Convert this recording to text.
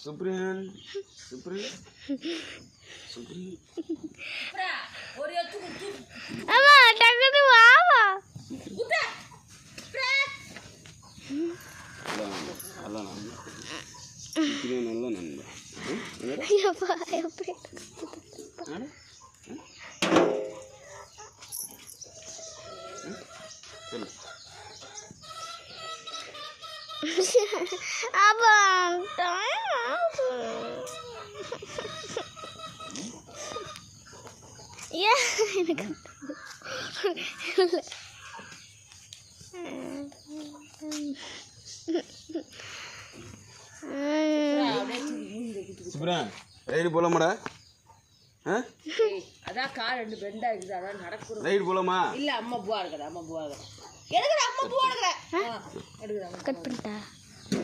சுப்ரியன் சுப்ரியன் சுப்ரியன் ஒரு எத்து குத்து அம்மா டக்குனு வாவா குத்து அல்ல சுப்ரியன் நல்ல நண்பா எப்பா எப்படி அப்பா எனக்கு சுப்ரியன் ரைடு போலாமாடா அதான் கால் ரெண்டு பெண்டா இருக்குது அதான் நடக்குது ரைடு போலாமா இல்ல அம்மா பூவா இருக்கடா அம்மா பூவா இருக்கடா எடுக்கடா அம்மா பூவா இருக்கடா எடுக்கடா கட் பண்ணிட்டா